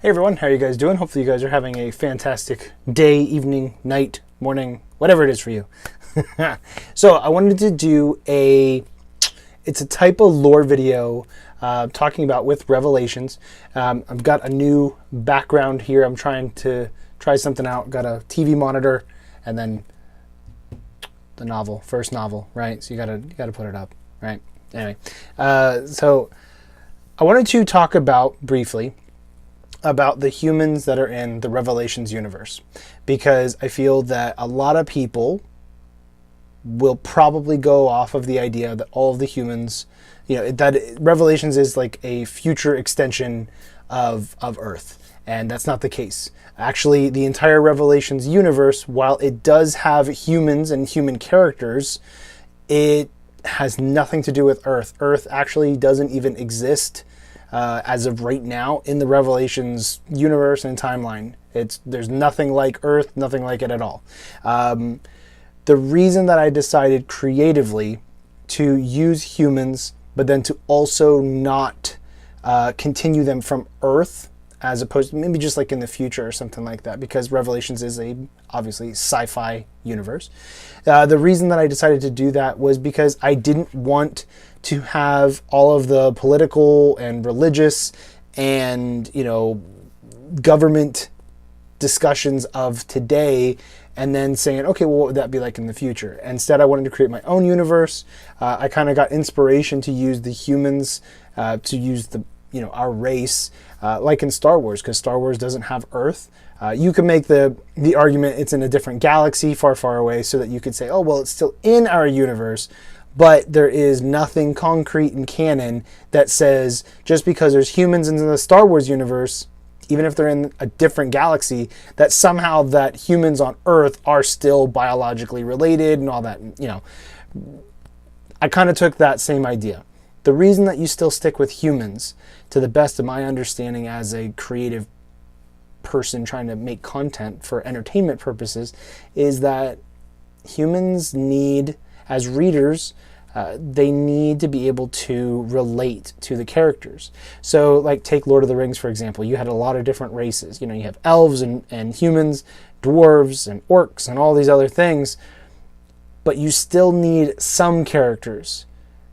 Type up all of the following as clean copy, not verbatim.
Hey everyone, how are you guys doing? Hopefully you guys are having a fantastic day, evening, night, morning, whatever it is for you. So I wanted to do it's a type of lore video talking about with Revelations. I've got a new background here. I'm trying to try something out. Got a TV monitor and then the first novel, right? So you gotta put it up, right? Anyway, so I wanted to talk briefly about the humans that are in the Revelations universe, because I feel that a lot of people will probably go off of the idea that all of the humans, that Revelations is like a future extension of Earth, and that's not the case. Actually, the entire Revelations universe, while it does have humans and human characters, it has nothing to do with Earth. Earth actually doesn't even exist as of right now in the Revelations universe and timeline. There's nothing like Earth, nothing like it at all. The reason that I decided creatively to use humans, but then to also not continue them from Earth, as opposed to maybe just like in the future or something like that, because Revelations is obviously sci-fi universe. The reason that I decided to do that was because I didn't want to have all of the political and religious and government discussions of today and then saying, okay, well, what would that be like in the future? Instead, I wanted to create my own universe. I kind of got inspiration to use the humans, to use our race, like in Star Wars, because Star Wars doesn't have Earth. You can make the argument it's in a different galaxy far, far away, so that you could say, oh, well, it's still in our universe, but there is nothing concrete in canon that says just because there's humans in the Star Wars universe, even if they're in a different galaxy, that somehow that humans on Earth are still biologically related and all that. I kind of took that same idea. The reason that you still stick with humans, to the best of my understanding as a creative person trying to make content for entertainment purposes, is that humans need, as readers, they need to be able to relate to the characters. So like take Lord of the Rings, for example. You had a lot of different races. You have elves and humans, dwarves and orcs and all these other things, but you still need some characters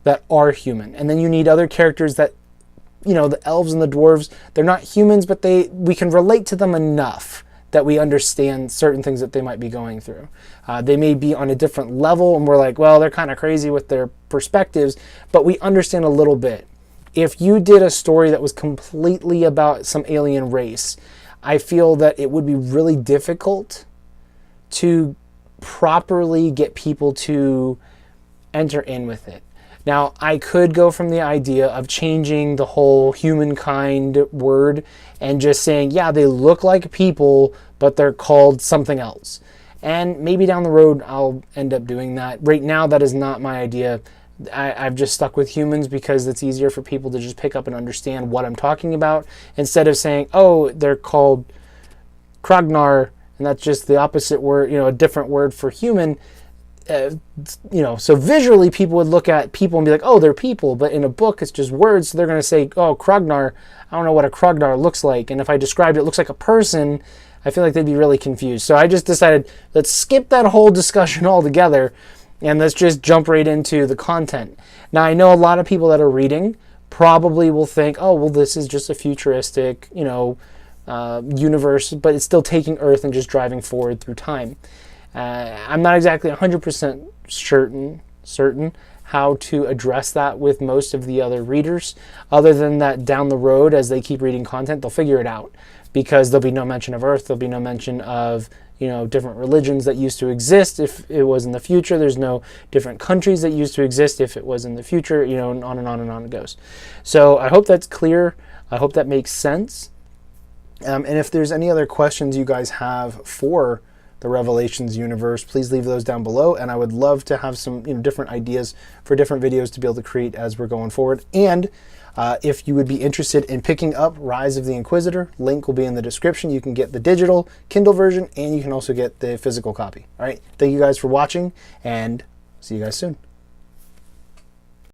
that are human. And then you need other characters that, the elves and the dwarves, they're not humans, but we can relate to them enough that we understand certain things that they might be going through. They may be on a different level and we're like, well, they're kind of crazy with their perspectives, but we understand a little bit. If you did a story that was completely about some alien race, I feel that it would be really difficult to properly get people to enter in with it. Now, I could go from the idea of changing the whole humankind word and just saying, yeah, they look like people, but they're called something else. And maybe down the road, I'll end up doing that. Right now, that is not my idea. I've just stuck with humans because it's easier for people to just pick up and understand what I'm talking about, instead of saying, oh, they're called Kragnar, and that's just the opposite word, a different word for human. So visually people would look at people and be like, oh, they're people, but in a book it's just words, so they're going to say, oh, Kragnar, I don't know what a Kragnar looks like, and if I described it looks like a person, I feel like they'd be really confused. So I just decided, let's skip that whole discussion altogether and let's just jump right into the content. Now, I know a lot of people that are reading probably will think, oh, well, this is just a futuristic universe, but it's still taking Earth and just driving forward through time. I'm not exactly 100% certain how to address that with most of the other readers, other than that down the road, as they keep reading content, they'll figure it out, because there'll be no mention of Earth, there'll be no mention of different religions that used to exist if it was in the future, there's no different countries that used to exist if it was in the future, and on and on and on it goes. So I hope that's clear, I hope that makes sense, and if there's any other questions you guys have for the Revelations universe, please leave those down below, and I would love to have some different ideas for different videos to be able to create as we're going forward. And if you would be interested in picking up Rise of the Inquisitor, link will be in the description. You can get the digital Kindle version, and you can also get the physical copy. All right, thank you guys for watching, and see you guys soon.